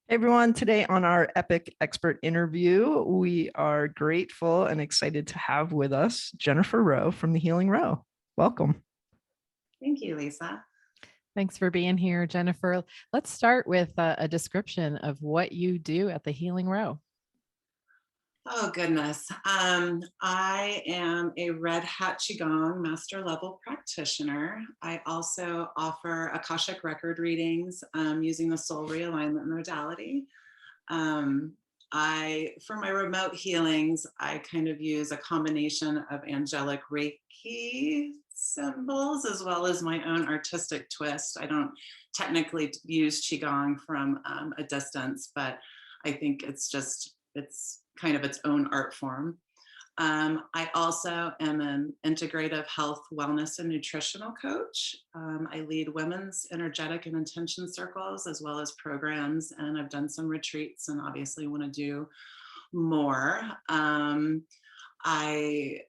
Hey everyone, today on our epic expert interview, we are grateful and excited to have with us Jennifer Rowe from the Healing Row. Welcome. Thank you, Lisa. Thanks for being here, Jennifer. Let's start with a description of what you do at the Healing Row. Oh, goodness. I am a Red Hat Qigong master level practitioner. I also offer Akashic record readings using the soul realignment modality. Um, for my remote healings, I kind of use a combination of angelic Reiki symbols as well as my own artistic twist. I don't technically use Qigong from a distance, but I think it's kind of its own art form. I also am an integrative health, wellness, and nutritional coach. I lead women's energetic and intention circles as well as programs, and I've done some retreats and obviously want to do more. I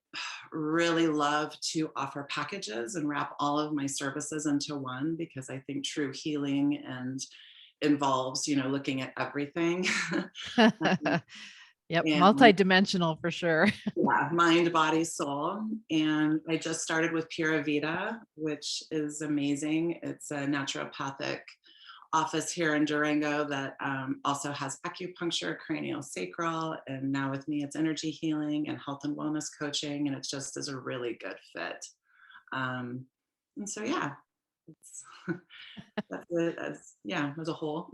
really love to offer packages and wrap all of my services into one because I think true healing and involves, looking at everything. Yep, And multidimensional for sure. yeah, mind, body, soul. And I just started with Pura Vida, which is amazing. It's a naturopathic office here in Durango that also has acupuncture, cranial sacral, and now with me, it's energy healing and health and wellness coaching. And it just is a really good fit. And so, yeah, it's, that's it as a whole.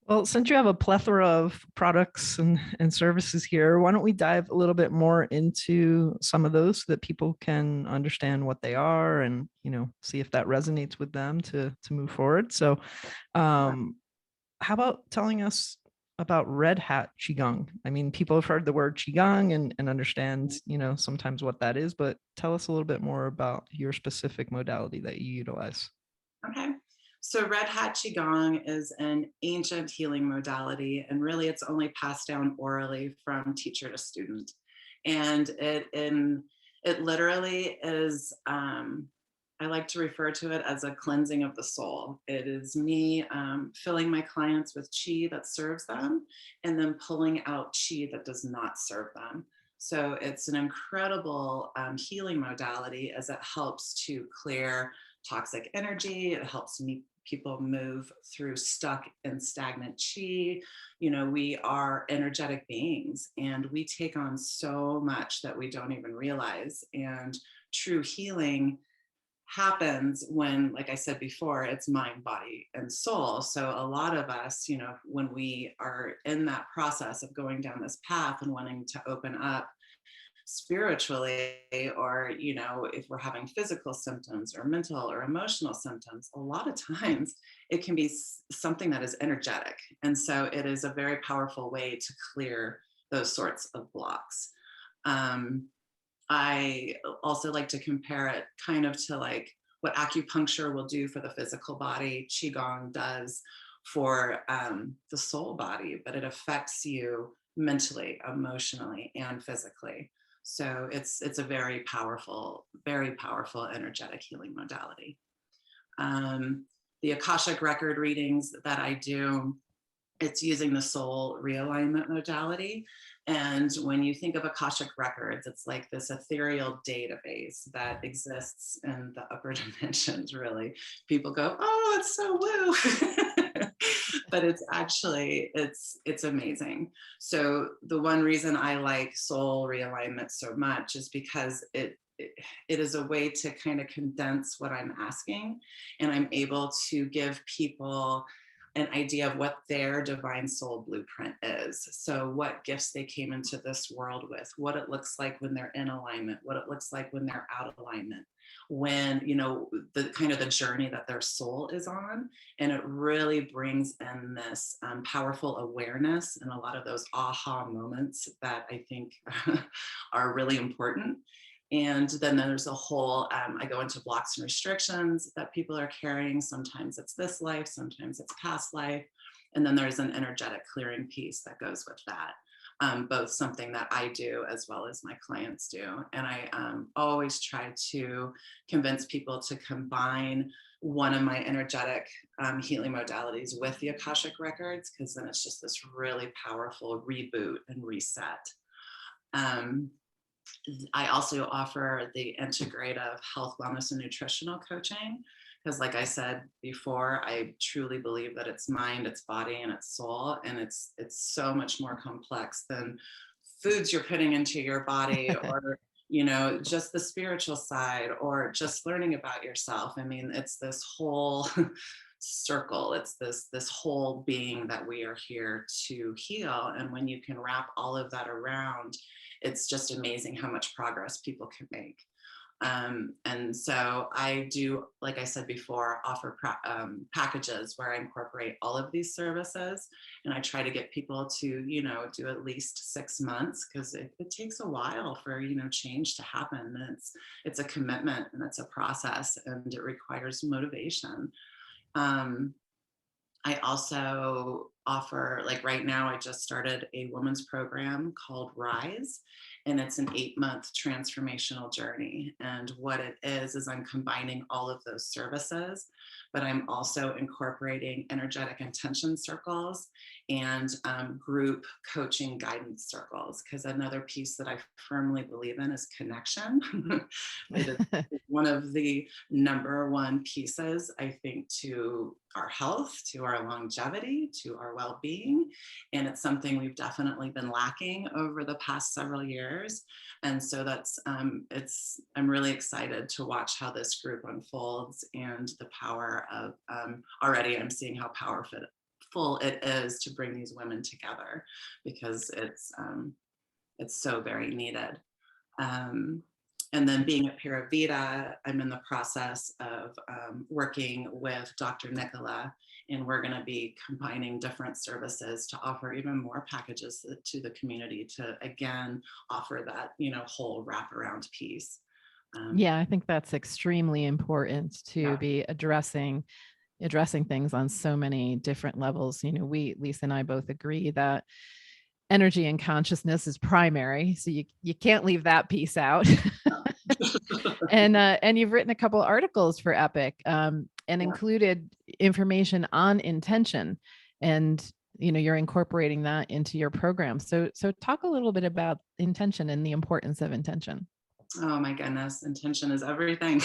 Well, since you have a plethora of products and services here, why don't we dive a little bit more into some of those so that people can understand what they are and, see if that resonates with them to move forward. So, how about telling us about Red Hat Qigong? I mean, people have heard the word Qigong and understand, sometimes what that is, but tell us a little bit more about your specific modality that you utilize. Okay. So Red Hat Qigong is an ancient healing modality, and really it's only passed down orally from teacher to student. And it literally is, I like to refer to it as a cleansing of the soul. It is me filling my clients with qi that serves them and then pulling out qi that does not serve them. So it's an incredible healing modality as it helps to clear toxic energy. It helps people move through stuck and stagnant chi. We are energetic beings and we take on so much that we don't even realize. And true healing happens when, like I said before, it's mind, body, and soul. So a lot of us, when we are in that process of going down this path and wanting to open up spiritually, or if we're having physical symptoms or mental or emotional symptoms, a lot of times it can be something that is energetic, and so it is a very powerful way to clear those sorts of blocks. I also like to compare it kind of to like what acupuncture will do for the physical body, qigong does for the soul body, but it affects you mentally, emotionally, and physically. So it's a very powerful energetic healing modality. The Akashic record readings that I do, it's using the soul realignment modality. And when you think of Akashic records, it's like this ethereal database that exists in the upper dimensions, really. People go, oh, it's so woo. But it's amazing. So the one reason I like soul realignment so much is because it is a way to kind of condense what I'm asking, and I'm able to give people an idea of what their divine soul blueprint is. So what gifts they came into this world with, what it looks like when they're in alignment, what it looks like when they're out of alignment, when, the kind of the journey that their soul is on. And it really brings in this powerful awareness and a lot of those aha moments that I think are really important. And then there's a whole, I go into blocks and restrictions that people are carrying. Sometimes it's this life, sometimes it's past life. And then there's an energetic clearing piece that goes with that. Both something that I do as well as my clients do. And I always try to convince people to combine one of my energetic healing modalities with the Akashic records, because then it's just this really powerful reboot and reset. I also offer the integrative health, wellness, and nutritional coaching, because like I said before, I truly believe that it's mind, it's body, and it's soul, and it's so much more complex than foods you're putting into your body, or just the spiritual side, or just learning about yourself. I mean, it's this whole circle. It's this whole being that we are here to heal. And when you can wrap all of that around, it's just amazing how much progress people can make. And so I do, like I said before, offer packages where I incorporate all of these services, and I try to get people to, do at least 6 months, because it takes a while for, change to happen. And it's a commitment, and it's a process, and it requires motivation. I also offer, like right now, I just started a women's program called Rise, and it's an 8-month transformational journey. And what it is I'm combining all of those services, but I'm also incorporating energetic intention circles and group coaching guidance circles, because another piece that I firmly believe in is connection. It is one of the number one pieces, I think, to our health, to our longevity, to our well-being. And it's something we've definitely been lacking over the past several years. And so that's, I'm really excited to watch how this group unfolds, and the power of, already I'm seeing how powerful it is to bring these women together, because it's so very needed. And then being at Pura Vida, I'm in the process of working with Dr. Nicola, and we're going to be combining different services to offer even more packages to the community to, again, offer that, whole wraparound piece. Yeah, I think that's extremely important to be addressing things on so many different levels. Lisa and I both agree that energy and consciousness is primary, so you can't leave that piece out. And you've written a couple articles for E.P.I.C, and included information on intention, and you're incorporating that into your program. So talk a little bit about intention and the importance of intention. Oh my goodness, intention is everything.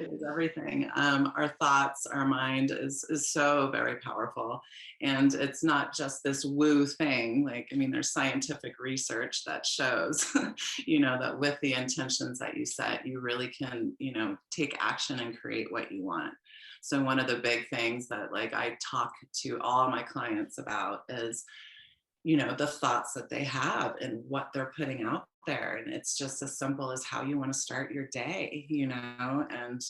It is everything. Our thoughts, our mind is so very powerful. And it's not just this woo thing. Like, I mean, there's scientific research that shows, that with the intentions that you set, you really can, take action and create what you want. So one of the big things that, like, I talk to all my clients about is, the thoughts that they have and what they're putting out there. And it's just as simple as how you want to start your day, and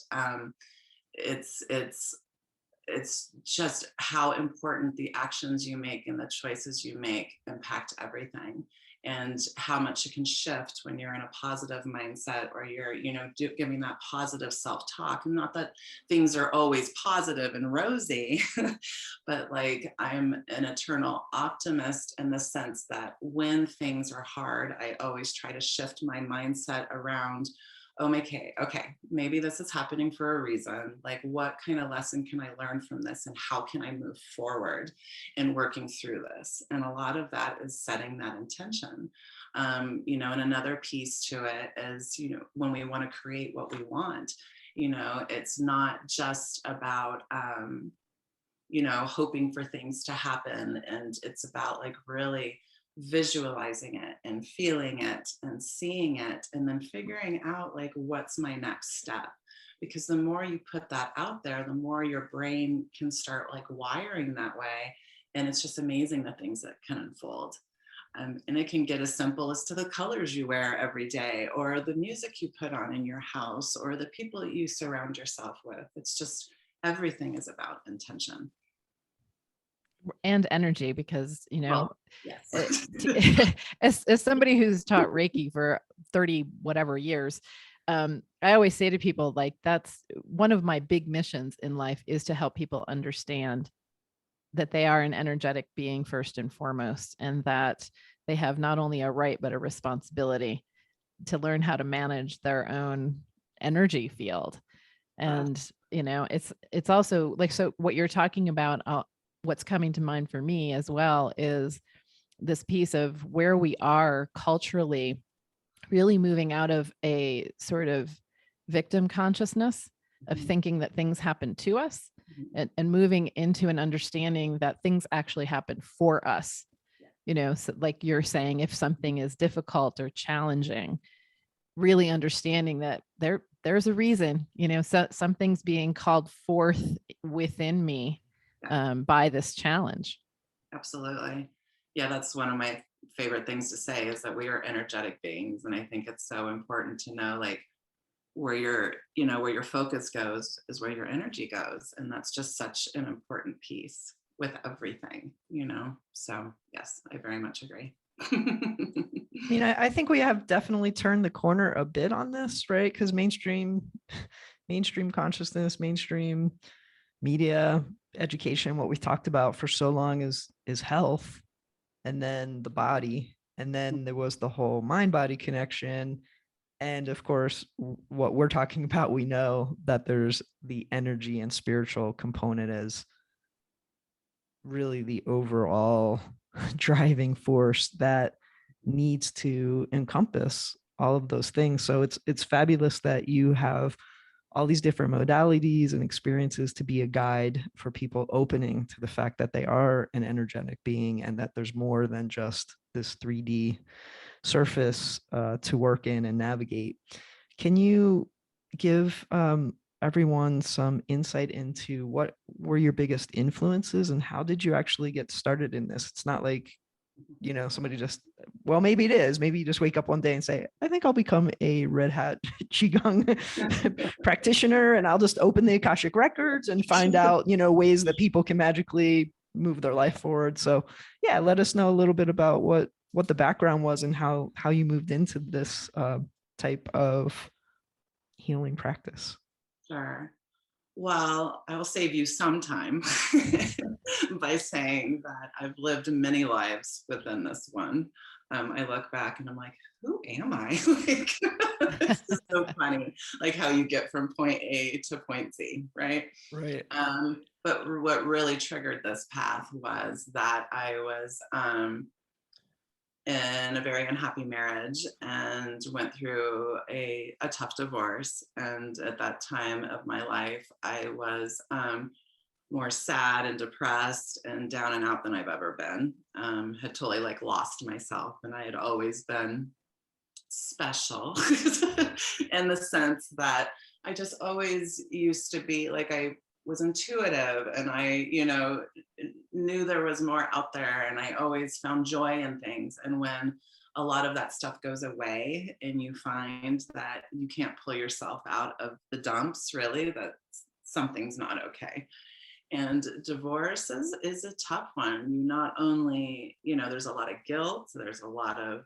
it's just how important the actions you make and the choices you make impact everything, and how much it can shift when you're in a positive mindset, or you're, giving that positive self-talk. Not that things are always positive and rosy, but like, I'm an eternal optimist in the sense that when things are hard, I always try to shift my mindset around, okay, maybe this is happening for a reason. Like, what kind of lesson can I learn from this, and how can I move forward in working through this? And a lot of that is setting that intention. And another piece to it is, when we want to create what we want, it's not just about, hoping for things to happen. And it's about, like, really visualizing it and feeling it and seeing it, and then figuring out, like, what's my next step. Because the more you put that out there, the more your brain can start, like, wiring that way. And it's just amazing the things that can unfold. And it can get as simple as to the colors you wear every day, or the music you put on in your house, or the people that you surround yourself with. It's just, everything is about intention. And energy, because Yes. as somebody who's taught Reiki for 30 whatever years, I always say to people, like, that's one of my big missions in life, is to help people understand that they are an energetic being first and foremost, and that they have not only a right but a responsibility to learn how to manage their own energy field. And, it's also like, so what you're talking about, what's coming to mind for me as well is this piece of where we are culturally, really moving out of a sort of victim consciousness of thinking that things happen to us, and moving into an understanding that things actually happen for us. So like you're saying, if something is difficult or challenging, really understanding that there's a reason, so something's being called forth within me by this challenge. Absolutely. Yeah, that's one of my favorite things to say, is that we are energetic beings. And I think it's so important to know, like, where your focus goes is where your energy goes. And that's just such an important piece with everything. So yes, I very much agree. I think we have definitely turned the corner a bit on this, right? Because mainstream consciousness, mainstream media, education, what we've talked about for so long is health, and then the body, and then there was the whole mind body connection. And of course, what we're talking about, we know that there's the energy and spiritual component as really the overall driving force that needs to encompass all of those things. So it's fabulous that you have all these different modalities and experiences to be a guide for people opening to the fact that they are an energetic being, and that there's more than just this 3D surface to work in and navigate. Can you give everyone some insight into what were your biggest influences, and how did you actually get started in this? It's not like, somebody just, well, maybe it is. Maybe you just wake up one day and say, I think I'll become a Red Hat Qigong practitioner, and I'll just open the Akashic records and find out, ways that people can magically move their life forward. So yeah, let us know a little bit about what the background was and how you moved into this type of healing practice. Sure. Well, I will save you some time by saying that I've lived many lives within this one. I look back and I'm like, who am I? Like, it's just so funny, like how you get from point A to point Z, right? Right. But what really triggered this path was that I was in a very unhappy marriage and went through a tough divorce. And at that time of my life, I was more sad and depressed and down and out than I've ever been. Had totally like lost myself, and I had always been special in the sense that I just always used to be like, I was intuitive, and I, knew there was more out there, and I always found joy in things. And when a lot of that stuff goes away and you find that you can't pull yourself out of the dumps, really, that something's not okay. And divorce is a tough one. You not only, there's a lot of guilt, there's a lot of,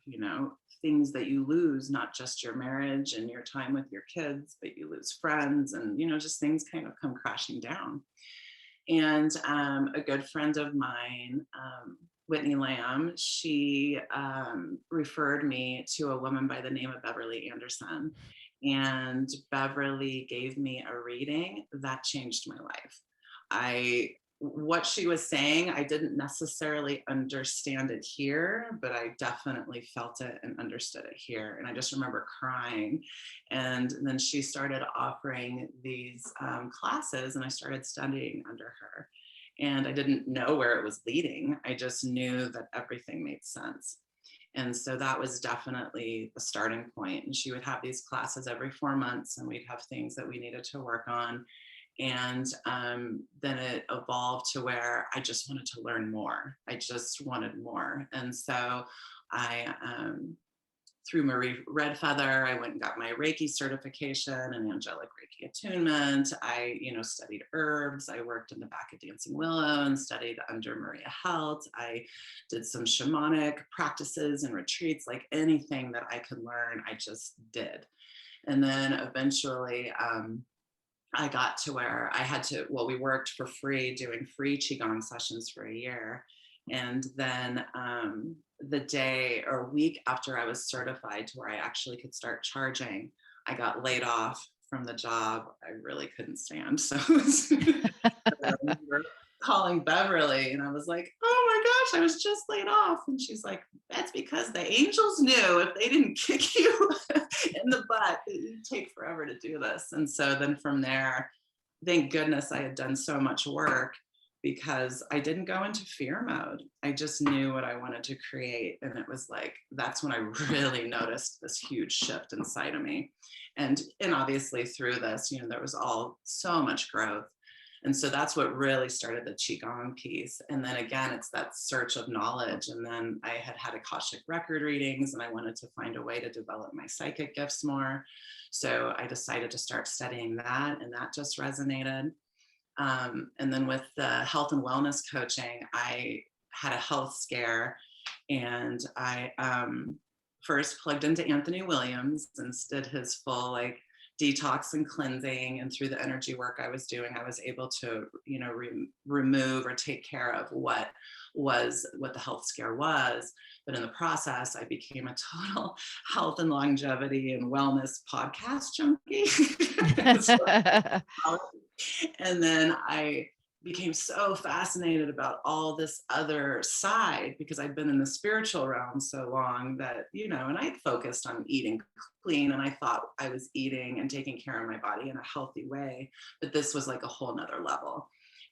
things that you lose, not just your marriage and your time with your kids, but you lose friends, and, just things kind of come crashing down. And a good friend of mine, Whitney Lamb, she referred me to a woman by the name of Beverly Anderson. And Beverly gave me a reading that changed my life. What she was saying, I didn't necessarily understand it here, but I definitely felt it and understood it here. And I just remember crying. And then she started offering these classes, and I started studying under her. And I didn't know where it was leading. I just knew that everything made sense. And so that was definitely the starting point. And she would have these classes every 4 months, and we'd have things that we needed to work on. And then it evolved to where I just wanted to learn more. I just wanted more. And so I, through Marie Redfeather, I went and got my Reiki certification and angelic Reiki attunement. I, studied herbs. I worked in the back of Dancing Willow and studied under Maria Helt. I did some shamanic practices and retreats, like anything that I could learn, I just did. And then eventually, I got to where I had to, we worked for free doing free Qigong sessions for a year. And then the day or week after I was certified to where I actually could start charging, I got laid off from the job I really couldn't stand. So I remember calling Beverly and I was like, oh my gosh, I was just laid off. And she's like, that's because the angels knew if they didn't kick you in the butt, that you'd take forever to do this. And so then from there, thank goodness I had done so much work, because I didn't go into fear mode. I just knew what I wanted to create. And it was like, that's when I really noticed this huge shift inside of me. And obviously through this, there was all so much growth. And so that's what really started the Qigong piece. And then again, it's that search of knowledge. And then I had Akashic record readings, and I wanted to find a way to develop my psychic gifts more. So I decided to start studying that, and that just resonated. And then with the health and wellness coaching, I had a health scare, and I first plugged into Anthony Williams and did his full detox and cleansing. And through the energy work I was doing, I was able to, remove or take care of what the health scare was. But in the process, I became a total health and longevity and wellness podcast junkie. And then I became so fascinated about all this other side, because I'd been in the spiritual realm so long that, and I had focused on eating clean, and I thought I was eating and taking care of my body in a healthy way, but this was like a whole nother level.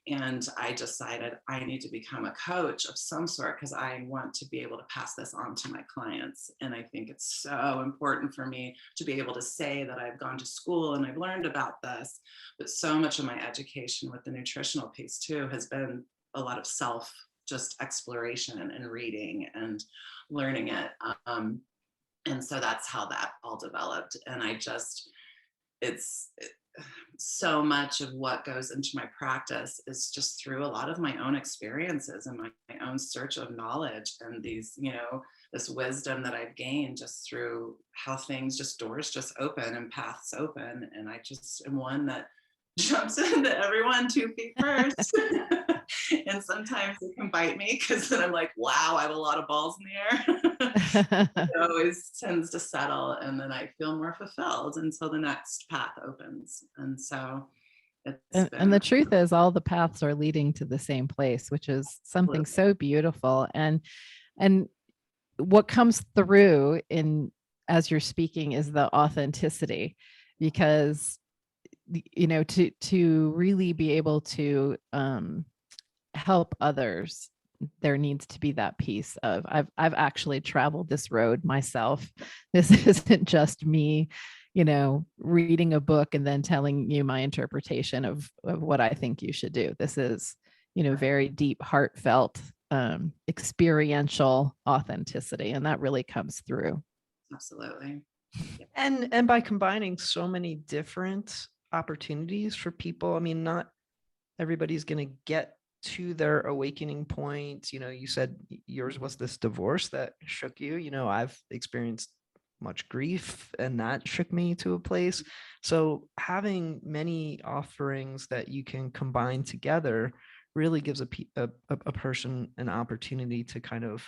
And I decided I need to become a coach of some sort, because I want to be able to pass this on to my clients. And I think it's so important for me to be able to say that I've gone to school and I've learned about this. But so much of my education with the nutritional piece too has been a lot of self just exploration and reading and learning it. And so that's how that all developed. And so much of what goes into my practice is just through a lot of my own experiences and my own search of knowledge, and these, this wisdom that I've gained just through how doors just open and paths open. And I just am one that jumps into everyone 2 feet first. And sometimes it can bite me, because then I'm like, wow, I have a lot of balls in the air. It always tends to settle, and then I feel more fulfilled until the next path opens. And so and the truth is, all the paths are leading to the same place, which is something so beautiful. And what comes through as you're speaking is the authenticity, because to really be able to help others, there needs to be that piece of I've actually traveled this road myself. This isn't just me, reading a book and then telling you my interpretation of what I think you should do. This is, very deep, heartfelt, experiential authenticity, and that really comes through. Absolutely. And by combining so many different opportunities for people, I mean, not everybody's going to get to their awakening point. You said yours was this divorce that shook you. I've experienced much grief, and that shook me to a place. So having many offerings that you can combine together really gives a person an opportunity to kind of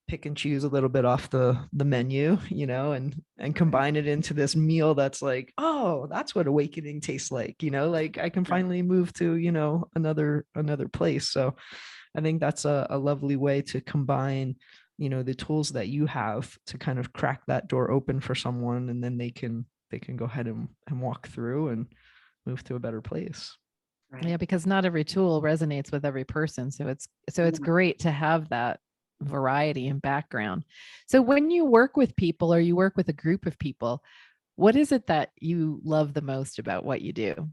pick and choose a little bit off the menu, and combine it into this meal that's like, oh, that's what awakening tastes like, like I can finally move to, another place. So I think that's a lovely way to combine, the tools that you have to kind of crack that door open for someone, and then they can go ahead and walk through and move to a better place. Right. Yeah, because not every tool resonates with every person. So it's great to have that variety and background. So when you work with people, or you work with a group of people, what is it that you love the most about what you do?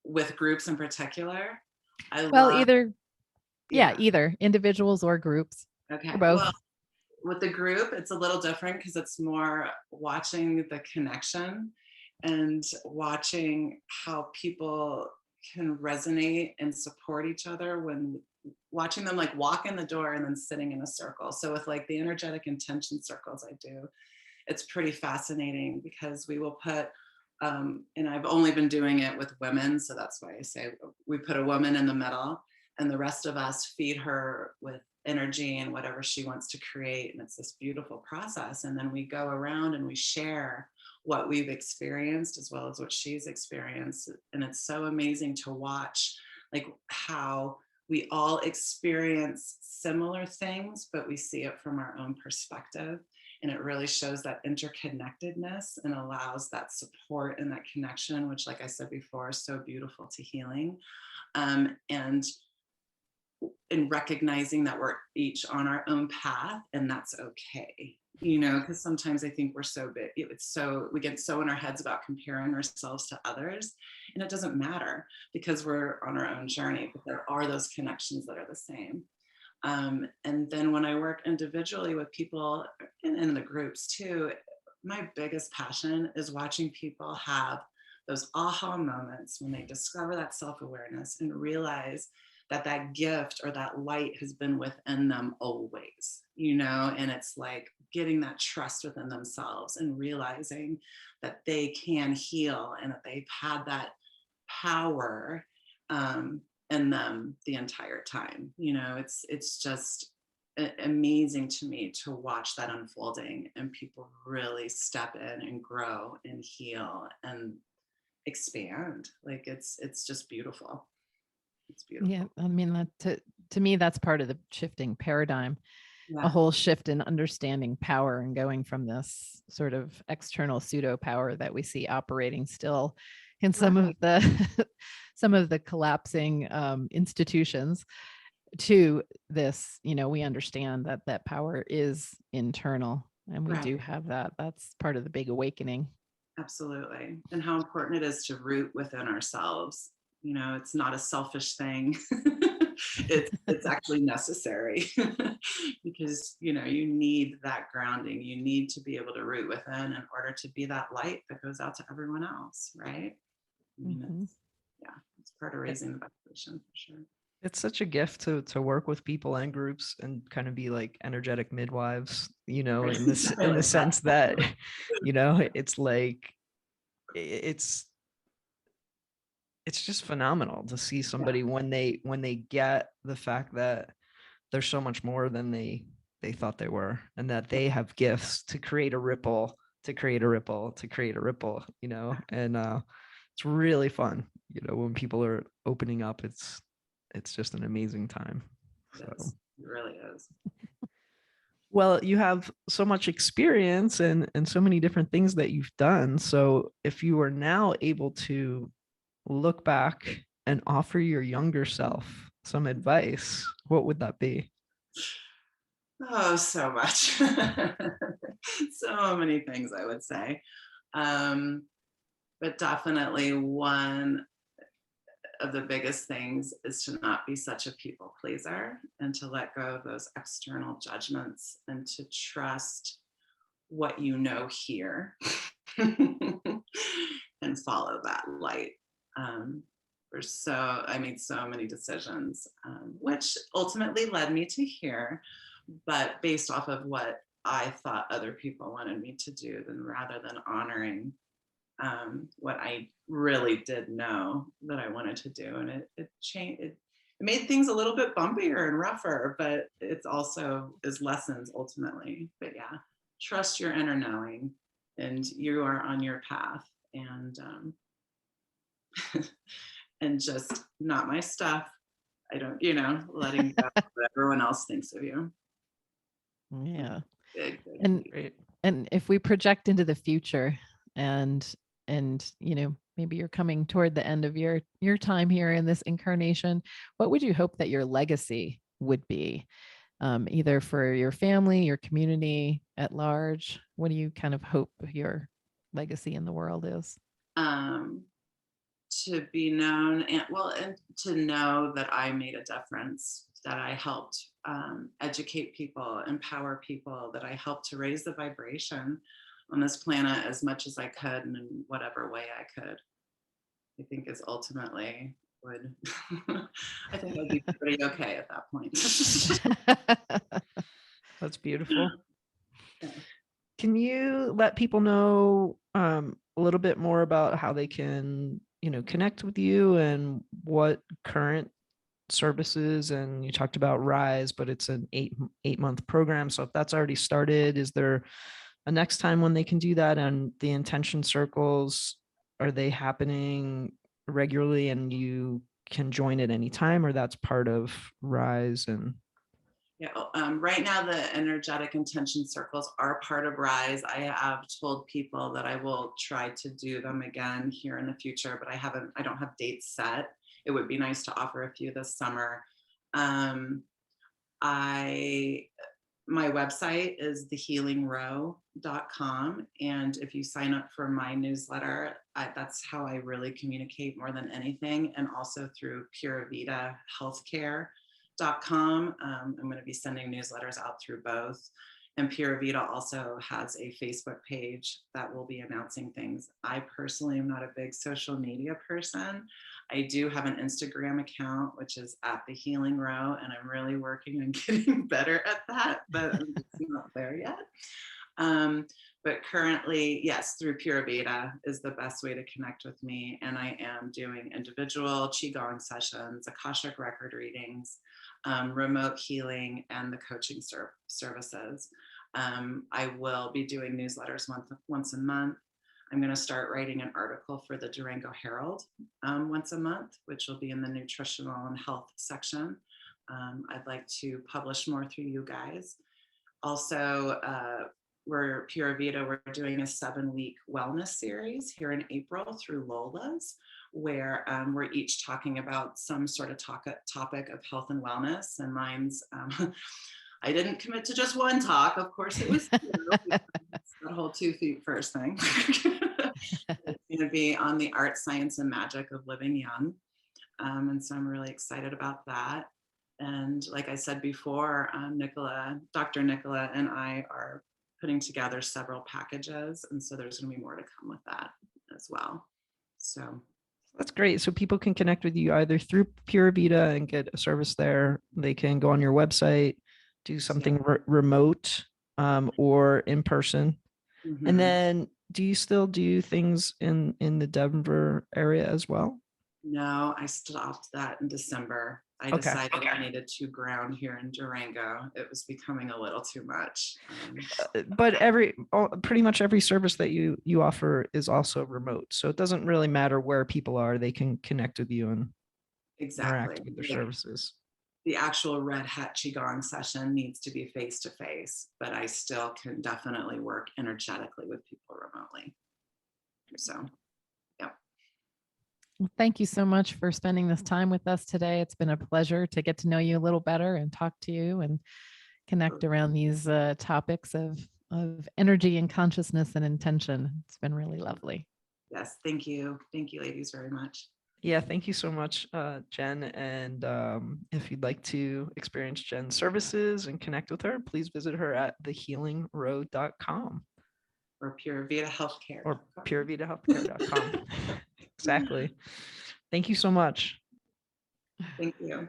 With groups in particular, either individuals or groups. Okay. Or both. Well, with the group, it's a little different, because it's more watching the connection and watching how people can resonate and support each other, when watching them walk in the door and then sitting in a circle. So with the energetic intention circles I do, it's pretty fascinating, because we will put and I've only been doing it with women, so that's why I say we put a woman in the middle, and the rest of us feed her with energy and whatever she wants to create. And it's this beautiful process. And then we go around and we share what we've experienced as well as what she's experienced. And it's so amazing to watch, like, how we all experience similar things, but we see it from our own perspective. And it really shows that interconnectedness and allows that support and that connection, which, like I said before, is so beautiful to healing. And in recognizing that we're each on our own path, and that's okay, you know, because sometimes I think we're so big, we get so in our heads about comparing ourselves to others, and it doesn't matter because we're on our own journey, but there are those connections that are the same. And then when I work individually with people and in the groups too, my biggest passion is watching people have those aha moments when they discover that self-awareness and realize that that gift or that light has been within them always, you know, and it's like getting that trust within themselves and realizing that they can heal and that they've had that power in them the entire time. You know, it's just amazing to me to watch that unfolding and people really step in and grow and heal and expand. Like it's just beautiful. It's beautiful. Yeah, I mean, that to me, that's part of the shifting paradigm, a Yeah. whole shift in understanding power and going from this sort of external pseudo power that we see operating still in some of the some of the collapsing institutions to this, you know, we understand that that power is internal and we do Right. have that. That's part of the big awakening. Absolutely. And how important it is to root within ourselves. You know, it's not a selfish thing. It's actually necessary because, you know, you need that grounding. You need to be able to root within in order to be that light that goes out to everyone else, right? I mean, Mhm. it's part of raising the vibration for sure. It's such a gift to work with people and groups and kind of be like energetic midwives, you know, in this I in the like sense that, you know, it's like it's just phenomenal to see somebody when they get the fact that there's so much more than they thought they were, and that they have gifts to create a ripple, to create a ripple, to create a ripple, you know, and it's really fun, you know, when people are opening up. It's just an amazing time. It So, is. It really is. well, you have so much experience and so many different things that you've done. So if you are now able to look back and offer your younger self some advice, what would that be? Oh, so much. So many things I would say. Um, but definitely one of the biggest things is to not be such a people pleaser and to let go of those external judgments and to trust what you know here and follow that light. I made so many decisions, which ultimately led me to here, but based off of what I thought other people wanted me to do, then rather than honoring what I really did know that I wanted to do. And it changed. It made things a little bit bumpier and rougher, but it's also is lessons ultimately. But yeah, trust your inner knowing, and you are on your path. And and just not my stuff. I don't, you know, letting go of what everyone else thinks of you. Yeah. Big, big. And Great. and if we project into the future and you know, maybe you're coming toward the end of your time here in this incarnation, what would you hope that your legacy would be, either for your family, your community at large? What do you kind of hope your legacy in the world is? Um, to be known and to know that I made a difference, that I helped educate people, empower people, that I helped to raise the vibration on this planet as much as I could and in whatever way I could. I think is ultimately would I think I'd be pretty okay at that point. That's beautiful. Yeah. Can you let people know a little bit more about how they can, you know, connect with you and what current services, and you talked about Rise, but it's an 8-month program. So if that's already started, is there a next time when they can do that? And the intention circles, are they happening regularly and you can join at any time, or that's part of Rise? And Yeah, right now the energetic intention circles are part of Rise. I have told people that I will try to do them again here in the future, but I don't have dates set. It would be nice to offer a few this summer. My website is thehealingrow.com. And if you sign up for my newsletter, that's how I really communicate more than anything. And also through Pura Vida Healthcare.com. I'm going to be sending newsletters out through both. And Pura Vida also has a Facebook page that will be announcing things. I personally am not a big social media person. I do have an Instagram account, which is at The Healing Row, and I'm really working on getting better at that, but I'm just not there yet. But currently, yes, through Pura Vida is the best way to connect with me. And I am doing individual Qigong sessions, Akashic record readings, remote healing, and the coaching services. I will be doing newsletters once a month. I'm going to start writing an article for the Durango Herald once a month, which will be in the nutritional and health section. I'd like to publish more through you guys. Also, we're Pura Vida, we're doing a 7-week wellness series here in April through Lola's, where we're each talking about some sort of topic of health and wellness. And mine's, I didn't commit to just one talk. Of course, it was that whole 2 feet first thing. It's going to be on the art, science, and magic of living young. And so I'm really excited about that. And like I said before, Dr. Nicola and I are putting together several packages. And so there's going to be more to come with that as well. So that's great. So people can connect with you either through Pura Vida and get a service there. They can go on your website, do something remote or in person. Mm-hmm. And then do you still do things in the Denver area as well? No, I stopped that in December. I decided I needed to ground here in Durango. It was becoming a little too much. But pretty much every service that you offer is also remote. So it doesn't really matter where people are. They can connect with you and interact with their services. The actual Red Hat Qigong session needs to be face-to-face, but I still can definitely work energetically with people remotely. So, yeah. Well, thank you so much for spending this time with us today. It's been a pleasure to get to know you a little better and talk to you and connect around these topics of energy and consciousness and intention. It's been really lovely. Yes, thank you. Thank you, ladies, very much. Yeah, thank you so much, Jen. And if you'd like to experience Jen's services and connect with her, please visit her at thehealingrow.com. Or Pura Vida Healthcare. Or puravitahealthcare.com. Exactly. Thank you so much. Thank you.